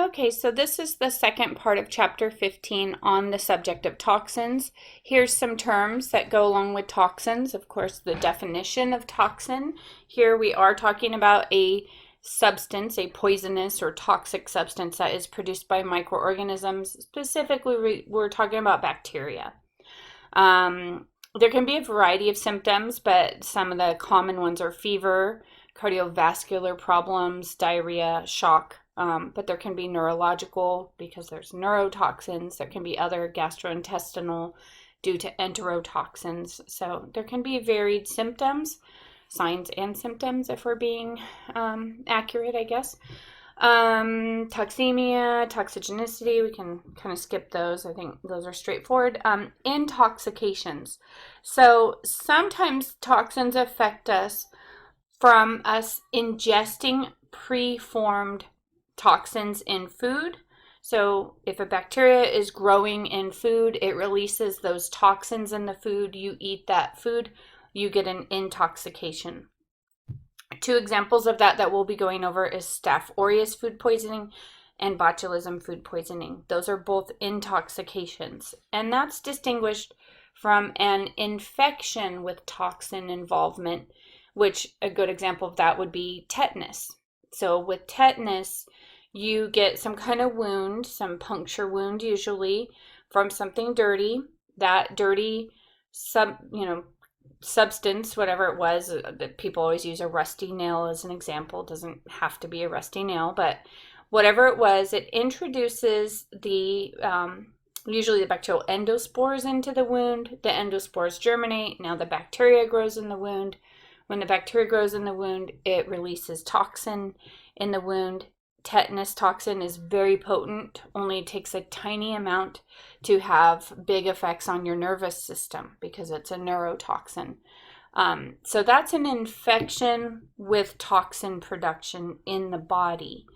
Okay, so this is the second part of chapter 15 on the subject of toxins. Here's some terms that go along with toxins. Of course, the definition of toxin. Here we are talking about a substance, a poisonous or toxic substance that is produced by microorganisms. Specifically, we're talking about bacteria. There can be a variety of symptoms, but some of the common ones are fever, cardiovascular problems, diarrhea, shock. But there can be neurological because there's neurotoxins. There can be other gastrointestinal due to enterotoxins. So there can be varied symptoms, signs and symptoms if we're being accurate, I guess. Toxemia, toxigenicity, we can kind of skip those. I think those are straightforward. Intoxications. So sometimes toxins affect us from us ingesting preformed toxins in food. So if a bacteria is growing in food, it releases those toxins in the food. You eat that food, you get an intoxication. Two examples of that we'll be going over is Staph aureus food poisoning and botulism food poisoning. Those are both intoxications, and that's distinguished from an infection with toxin involvement, which a good example of that would be tetanus. So with tetanus, you get some kind of wound, some puncture wound usually from something dirty. That dirty substance, whatever it was, that people always use a rusty nail as an example. It doesn't have to be a rusty nail, but whatever it was, it introduces the usually the bacterial endospores into the wound. The endospores germinate. Now the bacteria grows in the wound. When the bacteria grows in the wound, it releases toxin in the wound. Tetanus toxin is very potent, only takes a tiny amount to have big effects on your nervous system because it's a neurotoxin. So that's an infection with toxin production in the body.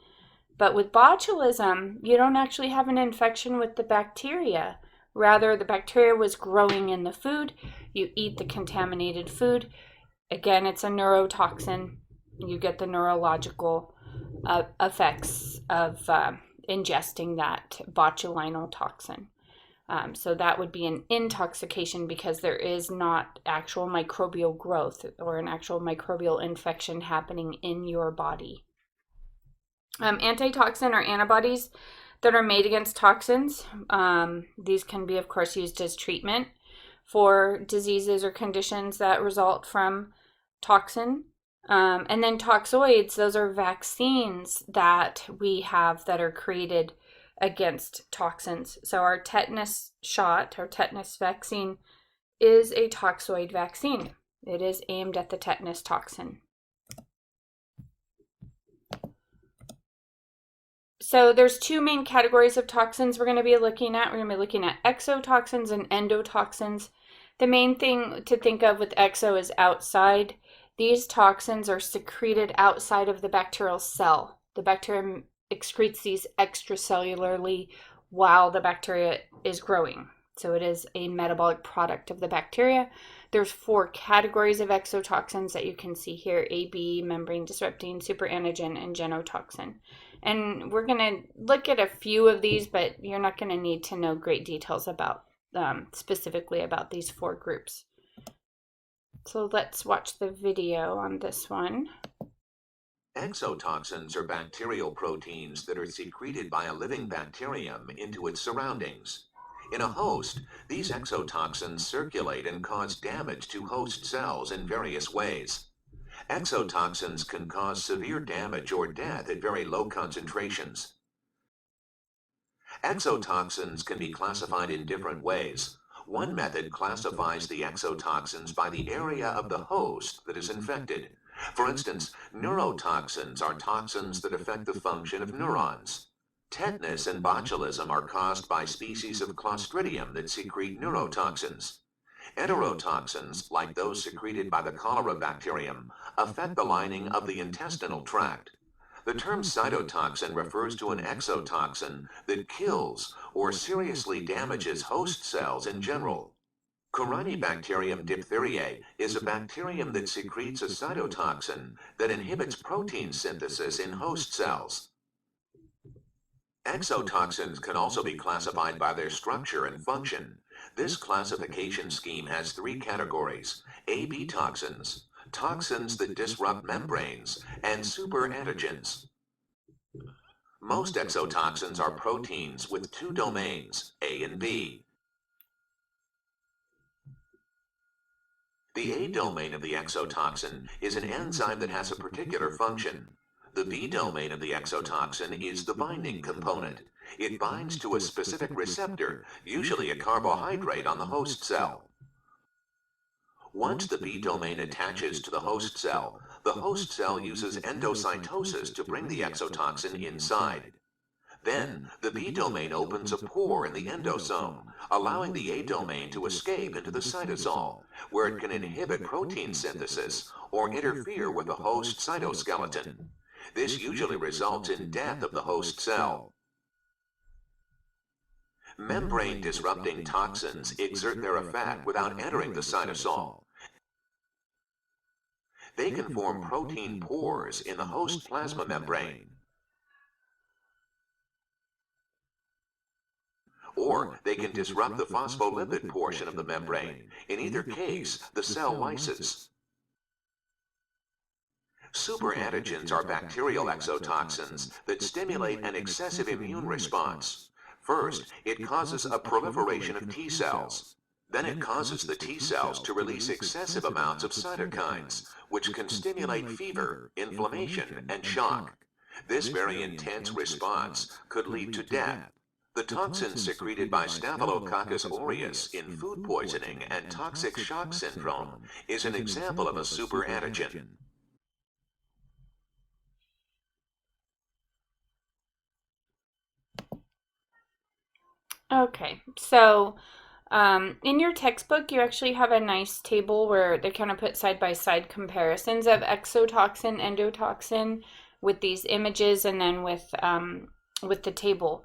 But with botulism, you don't actually have an infection with the bacteria. Rather, the bacteria was growing in the food. You eat the contaminated food. Again, it's a neurotoxin. You get the neurological effects of ingesting that botulinal toxin. So that would be an intoxication because there is not actual microbial growth or an actual microbial infection happening in your body. Antitoxin or antibodies that are made against toxins. These can be, of course, used as treatment for diseases or conditions that result from toxin. And then toxoids, those are vaccines that we have that are created against toxins. So our tetanus shot, our tetanus vaccine, is a toxoid vaccine. It is aimed at the tetanus toxin. So there's two main categories of toxins we're going to be looking at. We're going to be looking at exotoxins and endotoxins. The main thing to think of with exo is outside. These toxins are secreted outside of the bacterial cell. The bacterium excretes these extracellularly while the bacteria is growing. So it is a metabolic product of the bacteria. There's 4 categories of exotoxins that you can see here: AB, membrane disrupting, superantigen, and genotoxin. And we're going to look at a few of these, but you're not going to need to know great details about specifically about these 4 groups. So let's watch the video on this one. Exotoxins are bacterial proteins that are secreted by a living bacterium into its surroundings. In a host, these exotoxins circulate and cause damage to host cells in various ways. Exotoxins can cause severe damage or death at very low concentrations. Exotoxins can be classified in different ways. One method classifies the exotoxins by the area of the host that is infected. For instance, neurotoxins are toxins that affect the function of neurons. Tetanus and botulism are caused by species of Clostridium that secrete neurotoxins. Enterotoxins, like those secreted by the cholera bacterium, affect the lining of the intestinal tract. The term cytotoxin refers to an exotoxin that kills or seriously damages host cells in general. Corynebacterium diphtheriae is a bacterium that secretes a cytotoxin that inhibits protein synthesis in host cells. Exotoxins can also be classified by their structure and function. This classification scheme has three categories: AB toxins, toxins that disrupt membranes, and superantigens. Most exotoxins are proteins with two domains, A and B. The A domain of the exotoxin is an enzyme that has a particular function. The B domain of the exotoxin is the binding component. It binds to a specific receptor, usually a carbohydrate on the host cell. Once the B domain attaches to the host cell uses endocytosis to bring the exotoxin inside. Then, the B domain opens a pore in the endosome, allowing the A domain to escape into the cytosol, where it can inhibit protein synthesis or interfere with the host cytoskeleton. This usually results in death of the host cell. Membrane-disrupting toxins exert their effect without entering the cytosol. They can form protein pores in the host plasma membrane. Or they can disrupt the phospholipid portion of the membrane. In either case, the cell lyses. Superantigens are bacterial exotoxins that stimulate an excessive immune response. First, it causes a proliferation of T cells. Then it causes the T cells to release excessive amounts of cytokines, which can stimulate fever, inflammation, and shock. This very intense response could lead to death. The toxins secreted by Staphylococcus aureus in food poisoning and toxic shock syndrome is an example of a superantigen. Okay, so in your textbook, you actually have a nice table where they kind of put side-by-side comparisons of exotoxin, endotoxin with these images, and then with the table.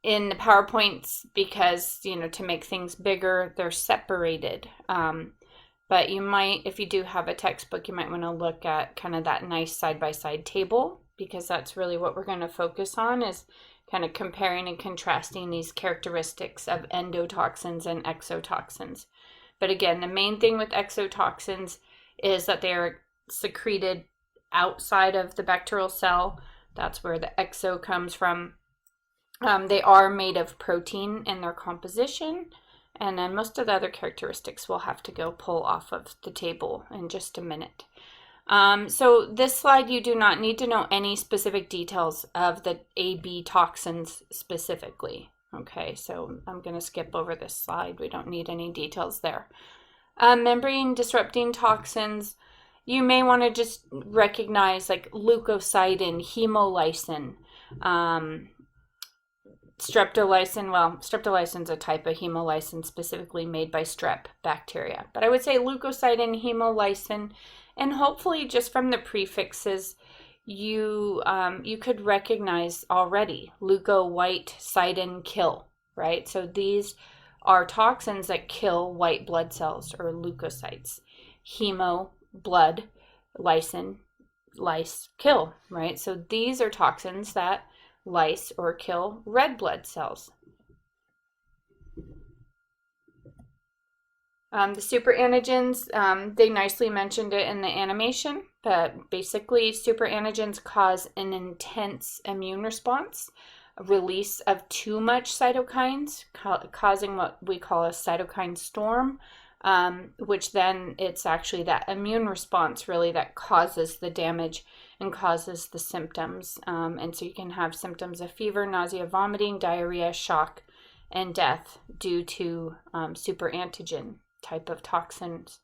In the PowerPoints, because, to make things bigger, they're separated. But you might, if you do have a textbook, you might want to look at kind of that nice side-by-side table, because that's really what we're going to focus on, is kind of comparing and contrasting these characteristics of endotoxins and exotoxins. But again, the main thing with exotoxins is that they are secreted outside of the bacterial cell. That's where the exo comes from. They are made of protein in their composition, and then most of the other characteristics we'll have to go pull off of the table in just a minute. So this slide, you do not need to know any specific details of the AB toxins specifically. Okay, so I'm going to skip over this slide. We don't need any details there. Membrane disrupting toxins, you may want to just recognize like leukocidin, hemolysin, streptolysin. Well, streptolysin is a type of hemolysin specifically made by strep bacteria. But I would say leukocidin, hemolysin, and hopefully just from the prefixes, you could recognize already leuko, white, cidin, kill, right? So these are toxins that kill white blood cells, or leukocytes. Hemo, blood, lysin, lyse, kill, right? So these are toxins that lyse or kill red blood cells. The superantigens, they nicely mentioned it in the animation, but basically superantigens cause an intense immune response, a release of too much cytokines, causing what we call a cytokine storm, which then it's actually that immune response really that causes the damage and causes the symptoms. And so you can have symptoms of fever, nausea, vomiting, diarrhea, shock, and death due to superantigen type of toxins.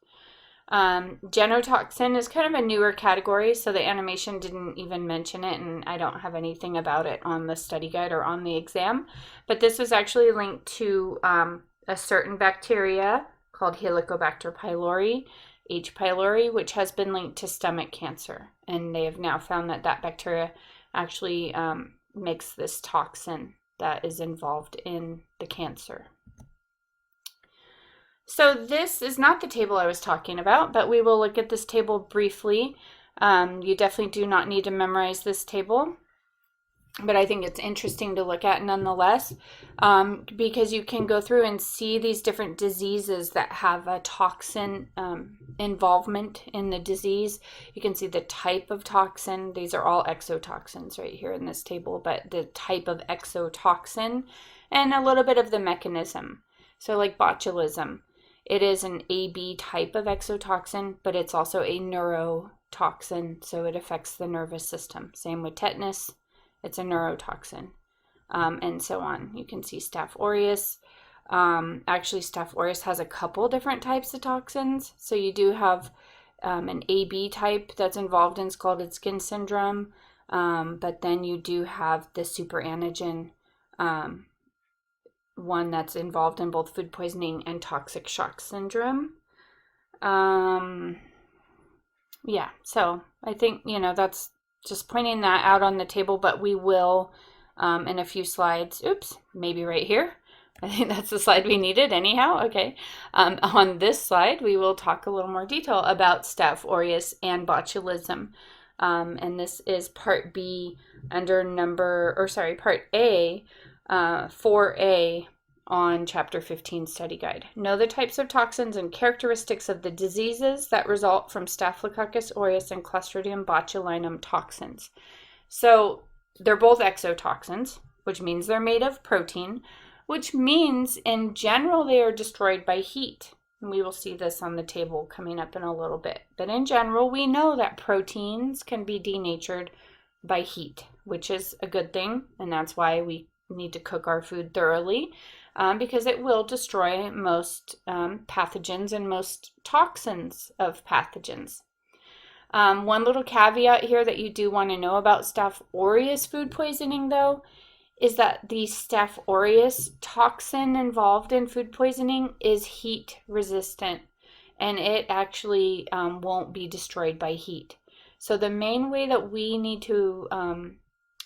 Genotoxin is kind of a newer category, so the animation didn't even mention it, and I don't have anything about it on the study guide or on the exam. But this was actually linked to a certain bacteria called Helicobacter pylori, H. pylori, which has been linked to stomach cancer. And they have now found that that bacteria actually makes this toxin that is involved in the cancer. So this is not the table I was talking about, but we will look at this table briefly. You definitely do not need to memorize this table. but I think it's interesting to look at nonetheless, because you can go through and see these different diseases that have a toxin involvement in the disease. You can see the type of toxin. These are all exotoxins right here in this table, but the type of exotoxin and a little bit of the mechanism. So like botulism, it is an AB type of exotoxin, but it's also a neurotoxin, so it affects the nervous system. Same with tetanus, it's a neurotoxin, and so on. You can see Staph aureus. Actually, Staph aureus has a couple different types of toxins. So you do have an AB type that's involved in scalded skin syndrome, but then you do have the superantigen one that's involved in both food poisoning and toxic shock syndrome. Yeah, so I think, that's just pointing that out on the table, but we will, in a few slides, maybe right here. I think that's the slide we needed anyhow. Okay. On this slide, we will talk a little more detail about Staph aureus and botulism. And this is part B under part A, 4A on Chapter 15 Study Guide. Know the types of toxins and characteristics of the diseases that result from Staphylococcus aureus and Clostridium botulinum toxins. So they're both exotoxins, which means they're made of protein, which means in general they are destroyed by heat. And we will see this on the table coming up in a little bit. But in general, we know that proteins can be denatured by heat, which is a good thing, and that's why we need to cook our food thoroughly, because it will destroy most pathogens and most toxins of pathogens. One little caveat here that you do want to know about Staph aureus food poisoning, though, is that the Staph aureus toxin involved in food poisoning is heat resistant, and it actually won't be destroyed by heat. So the main way that we need to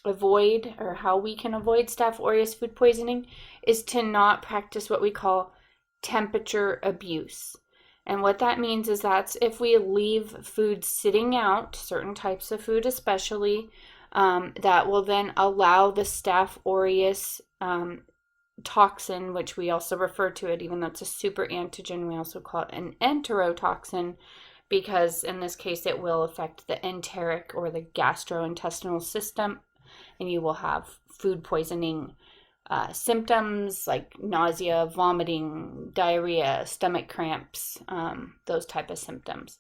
avoid, or how we can avoid Staph aureus food poisoning, is to not practice what we call temperature abuse. And what that means is that's if we leave food sitting out, certain types of food especially, that will then allow the Staph aureus toxin, which we also refer to it, even though it's a super antigen, we also call it an enterotoxin, because in this case it will affect the enteric or the gastrointestinal system, and you will have food poisoning symptoms like nausea, vomiting, diarrhea, stomach cramps, those type of symptoms.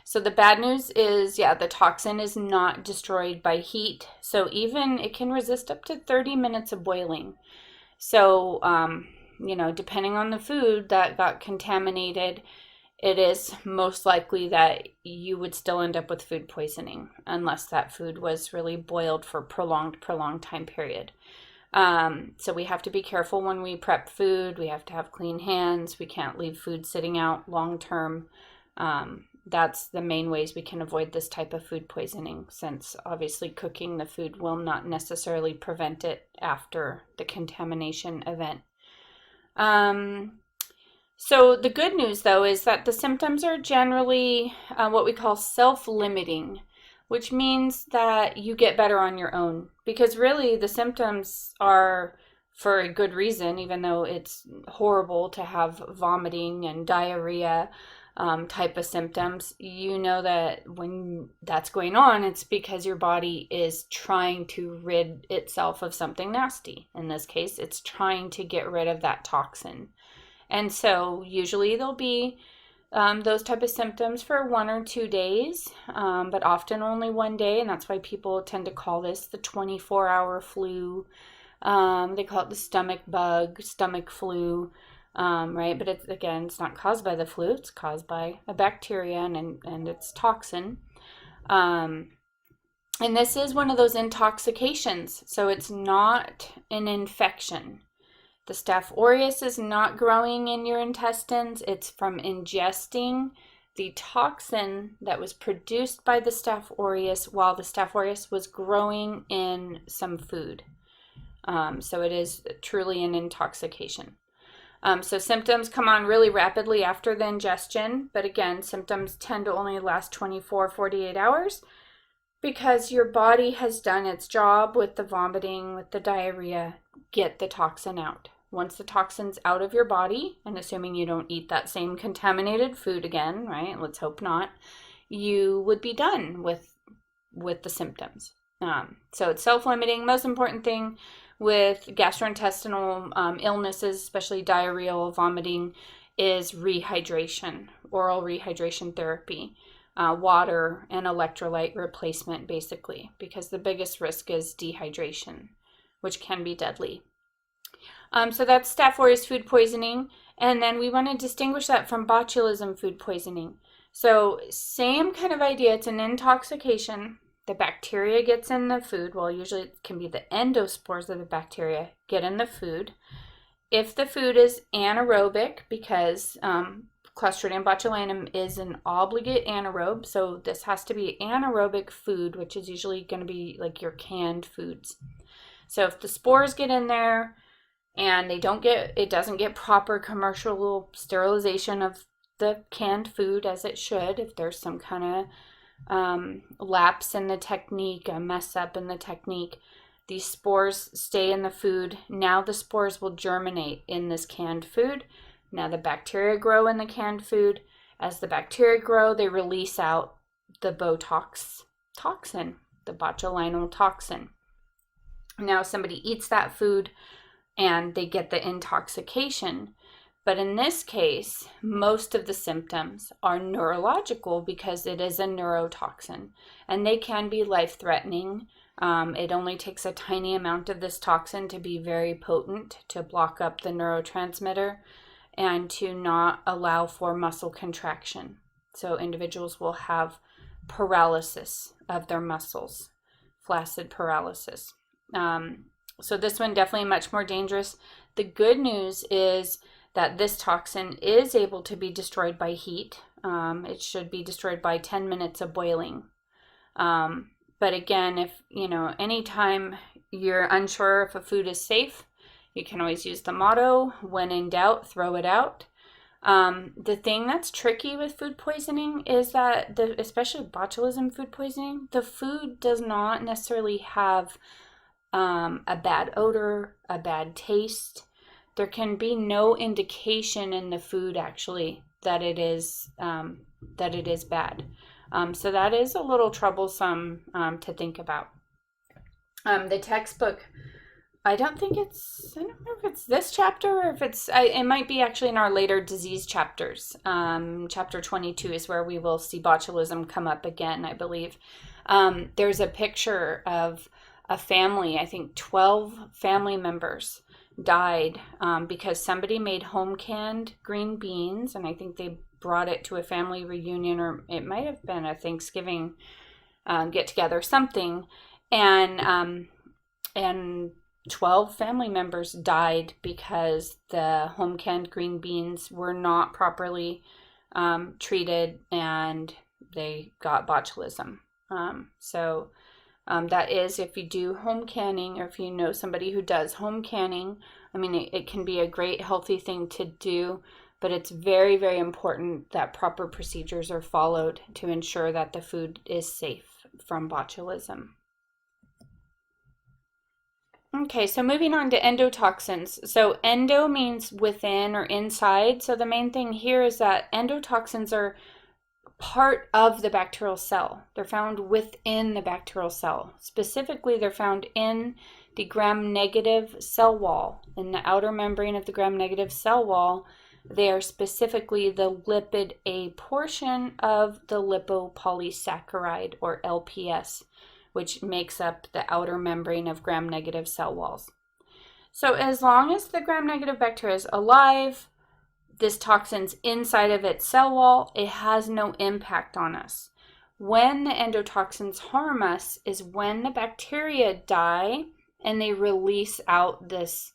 So the bad news is, the toxin is not destroyed by heat. So even it can resist up to 30 minutes of boiling. So, depending on the food that got contaminated, it is most likely that you would still end up with food poisoning unless that food was really boiled for prolonged time period. So we have to be careful when we prep food. We have to have clean hands. We can't leave food sitting out long term. That's the main ways we can avoid this type of food poisoning, since obviously cooking the food will not necessarily prevent it after the contamination event. So the good news, though, is that the symptoms are generally what we call self-limiting, which means that you get better on your own, because really the symptoms are for a good reason, even though it's horrible to have vomiting and diarrhea type of symptoms. You know that when that's going on, it's because your body is trying to rid itself of something nasty. In this case, it's trying to get rid of that toxin. And so usually there'll be those type of symptoms for 1 or 2 days, but often only 1 day, and that's why people tend to call this the 24-hour flu. They call it the stomach bug, stomach flu, right? But it's not caused by the flu. It's caused by a bacteria and its toxin. And this is one of those intoxications, so it's not an infection. The Staph aureus is not growing in your intestines. It's from ingesting the toxin that was produced by the Staph aureus while the Staph aureus was growing in some food. So it is truly an intoxication. So symptoms come on really rapidly after the ingestion, but again, symptoms tend to only last 24, 48 hours Because your body has done its job with the vomiting, with the diarrhea, get the toxin out. Once the toxin's out of your body, and assuming you don't eat that same contaminated food again, right? Let's hope not, you would be done with the symptoms. So it's self-limiting. Most important thing with gastrointestinal illnesses, especially diarrheal, vomiting, is rehydration, oral rehydration therapy, water and electrolyte replacement, basically, because the biggest risk is dehydration, which can be deadly. So that's Staph aureus food poisoning, and then we want to distinguish that from botulism food poisoning. So same kind of idea, it's an intoxication. The bacteria gets in the food. Well, usually it can be the endospores of the bacteria get in the food. If the food is anaerobic, because Clostridium botulinum is an obligate anaerobe, so this has to be anaerobic food, which is usually going to be like your canned foods. So if the spores get in there and it doesn't get proper commercial sterilization of the canned food as it should, if there's some kind of lapse in the technique, a mess up in the technique, these spores stay in the food. Now the spores will germinate in this canned food. Now the bacteria grow in the canned food. As the bacteria grow, they release out the Botox toxin, the botulinal toxin. Now somebody eats that food and they get the intoxication. But in this case, most of the symptoms are neurological because it is a neurotoxin, and they can be life-threatening. It only takes a tiny amount of this toxin to be very potent to block up the neurotransmitter and to not allow for muscle contraction. So individuals will have paralysis of their muscles, flaccid paralysis. So this one definitely much more dangerous. The good news is that this toxin is able to be destroyed by heat. It should be destroyed by 10 minutes of boiling. But again, if anytime you're unsure if a food is safe, you can always use the motto, when in doubt, throw it out. The thing that's tricky with food poisoning is that, especially botulism food poisoning, the food does not necessarily have a bad odor, a bad taste. There can be no indication in the food actually that it is bad. So that is a little troublesome to think about. The textbook, I don't know if it's this chapter or if it might be actually in our later disease chapters. Chapter 22 is where we will see botulism come up again, I believe. There's a picture of a family, I think 12 family members died because somebody made home canned green beans, and I think they brought it to a family reunion, or it might have been a Thanksgiving get together, something, and 12 family members died because the home canned green beans were not properly treated and they got botulism. That is, if you do home canning, or if you know somebody who does home canning, I mean, it can be a great healthy thing to do, but it's very, very important that proper procedures are followed to ensure that the food is safe from botulism. Okay, so moving on to endotoxins. So endo means within or inside. So the main thing here is that endotoxins are part of the bacterial cell. They're found within the bacterial cell. Specifically, they're found in the gram-negative cell wall. In the outer membrane of the gram-negative cell wall, they are specifically the lipid A portion of the lipopolysaccharide, or LPS, which makes up the outer membrane of gram-negative cell walls. So as long as the gram-negative bacteria is alive, this toxin's inside of its cell wall, it has no impact on us. When the endotoxins harm us is when the bacteria die and they release out this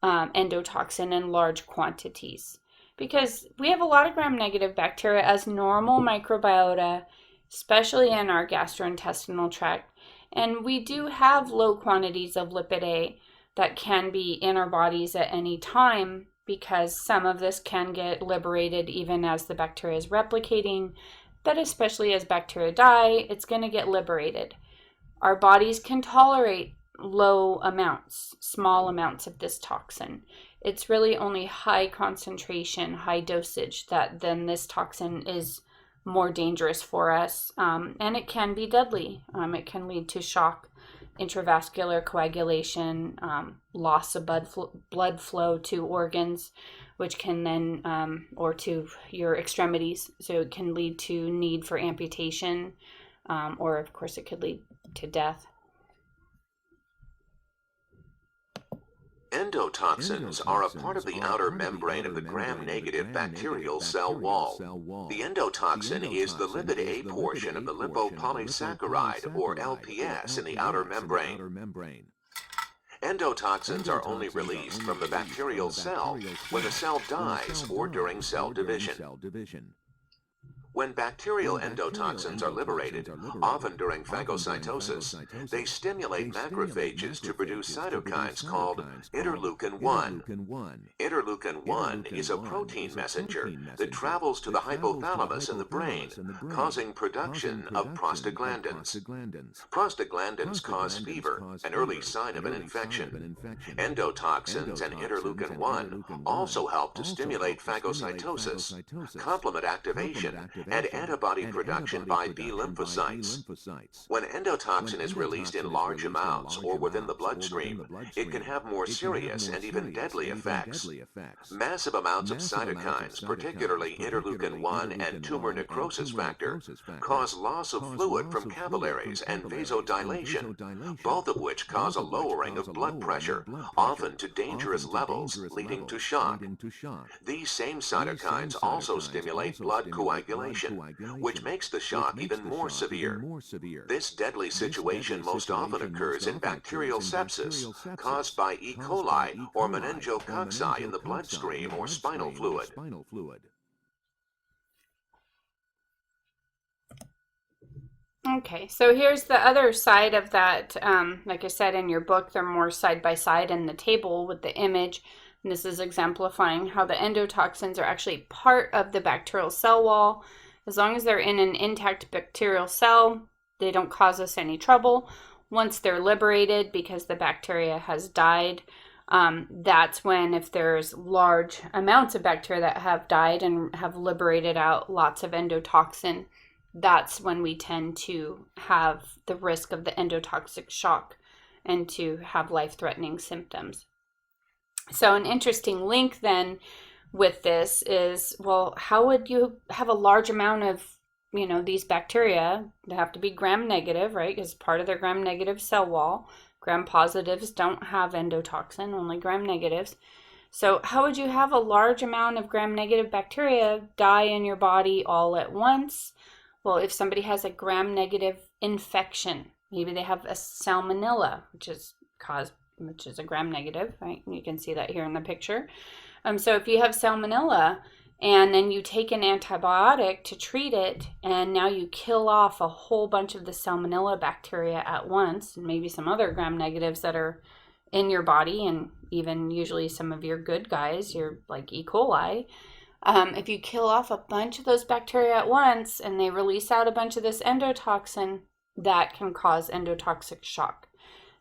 endotoxin in large quantities. Because we have a lot of gram-negative bacteria as normal microbiota, especially in our gastrointestinal tract. And we do have low quantities of lipid A that can be in our bodies at any time, because some of this can get liberated even as the bacteria is replicating, but especially as bacteria die, it's going to get liberated. Our bodies can tolerate low amounts, small amounts of this toxin. It's really only high concentration, high dosage that then this toxin is more dangerous for us, and it can be deadly. It can lead to shock, intravascular coagulation, loss of blood flow to organs, which can then, or to your extremities. So it can lead to need for amputation, or of course it could lead to death. Endotoxins are a part of the outer membrane of the gram-negative bacterial cell wall. The endotoxin is the lipid A portion of the lipopolysaccharide, or LPS, in the outer membrane. Endotoxins are only released from the bacterial cell when the cell dies or during cell division. When bacterial endotoxins are liberated, often during phagocytosis, they stimulate macrophages to produce cytokines called interleukin-1. Interleukin-1 is a protein messenger that travels to the hypothalamus in the brain, causing production of prostaglandins. Prostaglandins cause fever, an early sign of an infection. Endotoxins and interleukin-1 also help to stimulate phagocytosis, complement activation, and antibody production by B lymphocytes. When endotoxin is released in large amounts or within the bloodstream, it can have more serious and even deadly effects. Massive amounts of cytokines, particularly interleukin-1 and tumor necrosis factor, cause loss of fluid from capillaries and vasodilation, both of which cause a lowering of blood pressure, often to dangerous levels, leading to shock. These same cytokines also stimulate blood coagulation, which makes the shock even more severe. This deadly situation most often occurs in bacterial sepsis, caused by E. coli or meningococci in the bloodstream or spinal fluid. Okay, so here's the other side of that. Like I said in your book, they're more side by side in the table with the image. And this is exemplifying how the endotoxins are actually part of the bacterial cell wall. As long as they're in an intact bacterial cell, they don't cause us any trouble. Once they're liberated because the bacteria has died, that's when, if there's large amounts of bacteria that have died and have liberated out lots of endotoxin, that's when we tend to have the risk of the endotoxic shock and to have life-threatening symptoms. So an interesting link then with this is, well, how would you have a large amount of, these bacteria? They have to be gram-negative, right? Because part of their gram-negative cell wall. Gram-positives don't have endotoxin, only gram-negatives. So how would you have a large amount of gram-negative bacteria die in your body all at once? Well, if somebody has a gram-negative infection, maybe they have a salmonella, which is a gram-negative, right? And you can see that here in the picture. So if you have salmonella and then you take an antibiotic to treat it, and now you kill off a whole bunch of the salmonella bacteria at once, and maybe some other gram-negatives that are in your body, and even usually some of your good guys, your like E. coli, if you kill off a bunch of those bacteria at once and they release out a bunch of this endotoxin, that can cause endotoxic shock.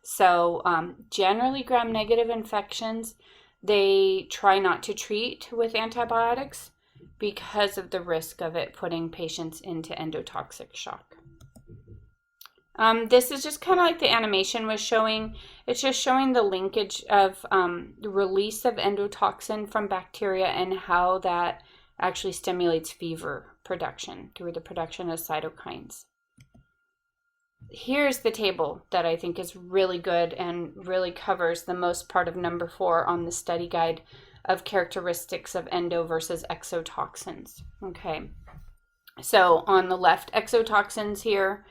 So generally gram-negative infections, they try not to treat with antibiotics because of the risk of it putting patients into endotoxic shock. This is just kind of like the animation was showing. It's just showing the linkage of the release of endotoxin from bacteria and how that actually stimulates fever production through the production of cytokines. Here's the table that I think is really good and really covers the most part of number 4 on the study guide of characteristics of endo versus exotoxins. Okay, so on the left, exotoxins here,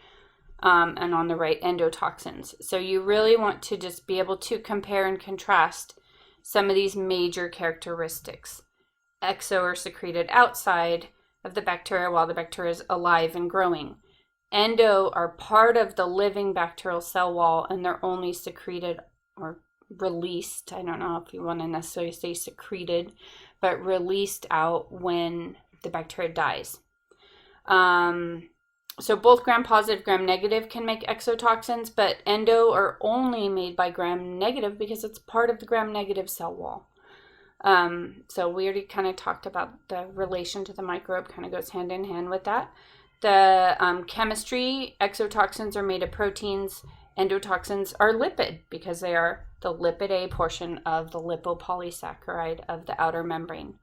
and on the right, endotoxins. So you really want to just be able to compare and contrast some of these major characteristics. Exo are secreted outside of the bacteria while the bacteria is alive and growing. Endo are part of the living bacterial cell wall, and they're only secreted or released. I don't know if you want to necessarily say secreted, but released out when the bacteria dies. So both gram-positive, gram-negative can make exotoxins, but endo are only made by gram-negative because it's part of the gram-negative cell wall. So we already kind of talked about the relation to the microbe, kind of goes hand in hand with that. The chemistry, exotoxins are made of proteins, endotoxins are lipid because they are the lipid A portion of the lipopolysaccharide of the outer membrane.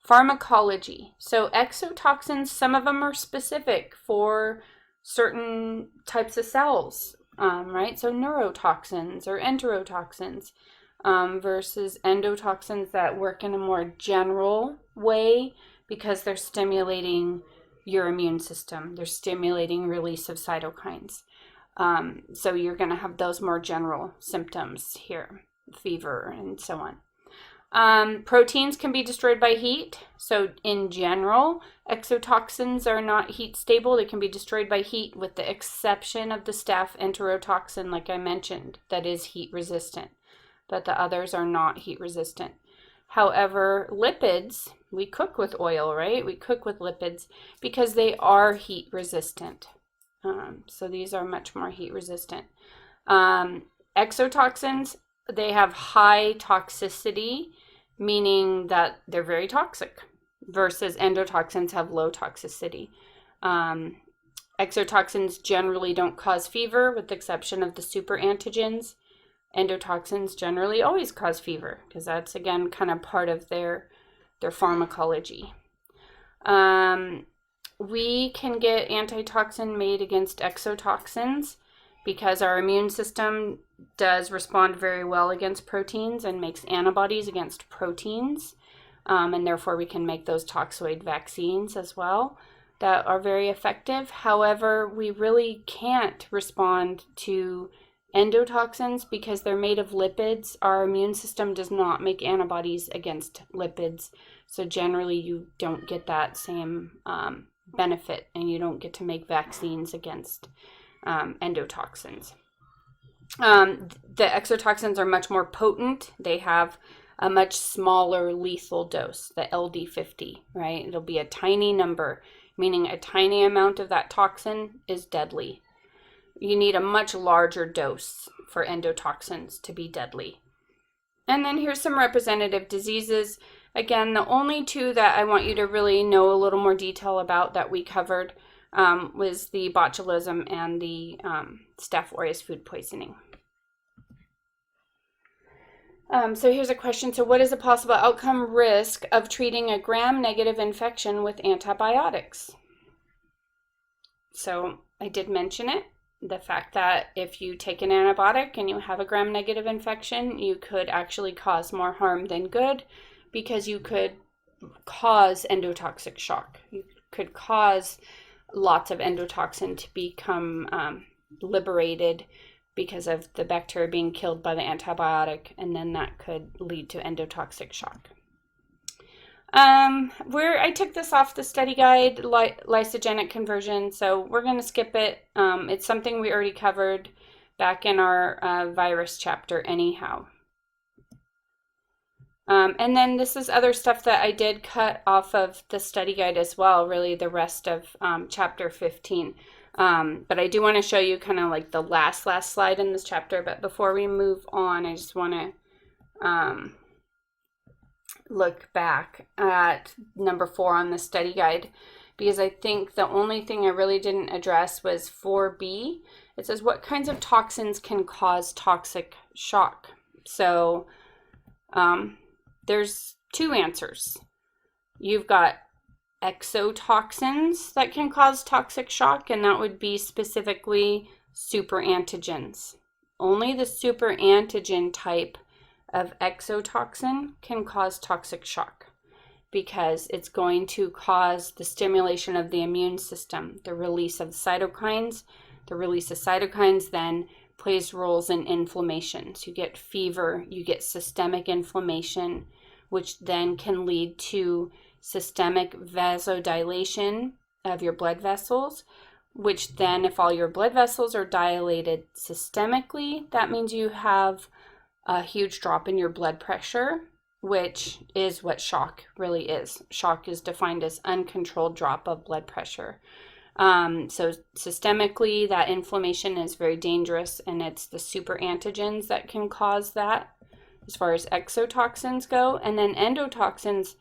Pharmacology. So exotoxins, some of them are specific for certain types of cells, right? So neurotoxins or enterotoxins versus endotoxins that work in a more general way because they're stimulating your immune system. They're stimulating release of cytokines. So you're going to have those more general symptoms here, fever and so on. Proteins can be destroyed by heat. So in general, exotoxins are not heat stable. They can be destroyed by heat with the exception of the staph enterotoxin, like I mentioned, that is heat resistant, but the others are not heat resistant. However, lipids, we cook with oil, right? We cook with lipids because they are heat resistant. So these are much more heat resistant. Exotoxins, they have high toxicity, meaning that they're very toxic, versus endotoxins have low toxicity. Exotoxins generally don't cause fever, with the exception of the super antigens. Endotoxins generally always cause fever, because that's, again, kind of part of their pharmacology. We can get antitoxin made against exotoxins because our immune system does respond very well against proteins and makes antibodies against proteins. And therefore we can make those toxoid vaccines as well that are very effective. However, we really can't respond to endotoxins because they're made of lipids. Our immune system does not make antibodies against lipids. So generally you don't get that same benefit, and you don't get to make vaccines against endotoxins. The exotoxins are much more potent. They have a much smaller lethal dose, the LD50, right? It'll be a tiny number, meaning a tiny amount of that toxin is deadly. You need a much larger dose for endotoxins to be deadly. And then here's some representative diseases. Again, the only two that I want you to really know a little more detail about that we covered was the botulism and the Staph aureus food poisoning. So here's a question. So what is a possible outcome risk of treating a gram-negative infection with antibiotics? So I did mention it. The fact that if you take an antibiotic and you have a gram-negative infection, you could actually cause more harm than good because you could cause endotoxic shock. You could cause lots of endotoxin to become liberated because of the bacteria being killed by the antibiotic, and then that could lead to endotoxic shock. I took this off the study guide, lysogenic conversion, so we're going to skip it. It's something we already covered back in our virus chapter anyhow. And then this is other stuff that I did cut off of the study guide as well, really the rest of chapter 15. But I do want to show you kind of like the last slide in this chapter. But before we move on, I just want to look back at number 4 on the study guide, because I think the only thing I really didn't address was 4B. It says, what kinds of toxins can cause toxic shock? So there's 2 answers. You've got exotoxins that can cause toxic shock, and that would be specifically super antigens. Only the super antigen type of exotoxin can cause toxic shock because it's going to cause the stimulation of the immune system, the release of cytokines. The release of cytokines then plays roles in inflammation. So you get fever, you get systemic inflammation, which then can lead to systemic vasodilation of your blood vessels, which then, if all your blood vessels are dilated systemically, that means you have a huge drop in your blood pressure. which is what shock really is. Shock is defined as uncontrolled drop of blood pressure. So systemically, that inflammation is very dangerous, and it's the super antigens that can cause that as far as exotoxins go. And then endotoxins,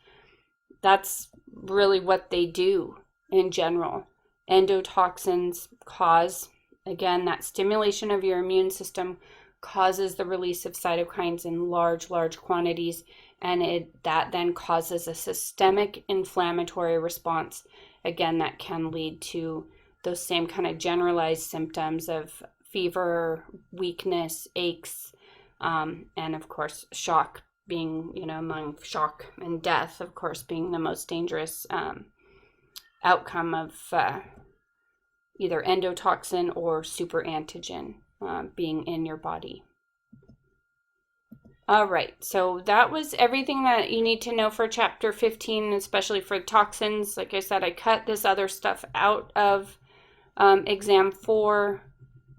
that's really what they do in general. Endotoxins cause, again, that stimulation of your immune system causes the release of cytokines in large quantities, and that then causes a systemic inflammatory response, again, that can lead to those same kind of generalized symptoms of fever, weakness, aches, and of course shock being, among shock and death, of course, being the most dangerous outcome of either endotoxin or super antigen being in your body. All right, so that was everything that you need to know for chapter 15, especially for toxins. Like I said, I cut this other stuff out of exam 4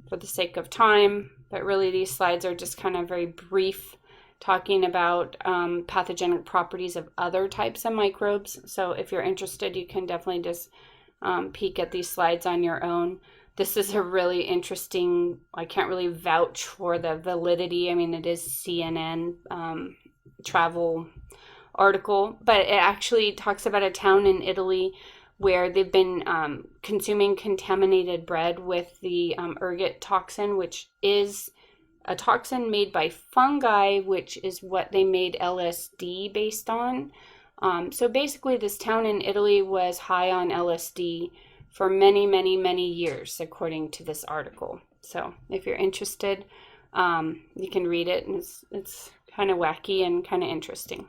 for the sake of time, but really these slides are just kind of very brief, talking about pathogenic properties of other types of microbes. So if you're interested, you can definitely just peek at these slides on your own. This is a really interesting, I can't really vouch for the validity. I mean, it is CNN travel article, but it actually talks about a town in Italy where they've been consuming contaminated bread with the ergot toxin, which is a toxin made by fungi, which is what they made LSD based on. So basically, this town in Italy was high on LSD for many years, according to this article. So if you're interested, you can read it, and it's kind of wacky and kind of interesting.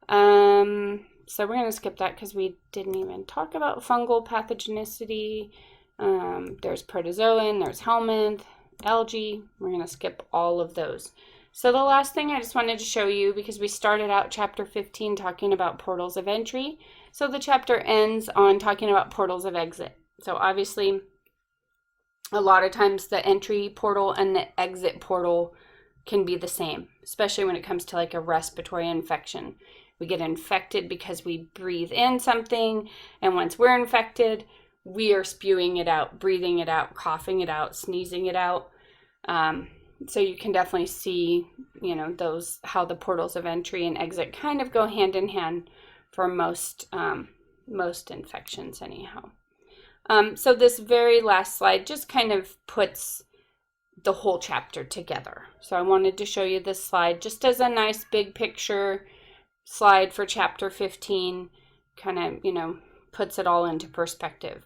So we're going to skip that because we didn't even talk about fungal pathogenicity. There's protozoan, there's helminth, algae. We're going to skip all of those. So the last thing I just wanted to show you, because we started out chapter 15 talking about portals of entry. So the chapter ends on talking about portals of exit. So obviously, a lot of times the entry portal and the exit portal can be the same, especially when it comes to like a respiratory infection. We get infected because we breathe in something, and once we're infected, we are spewing it out, breathing it out, coughing it out, sneezing it out. So you can definitely see, those, how the portals of entry and exit kind of go hand in hand for most infections anyhow. So this very last slide just kind of puts the whole chapter together. So I wanted to show you this slide just as a nice big picture slide for chapter 15, kind of, puts it all into perspective.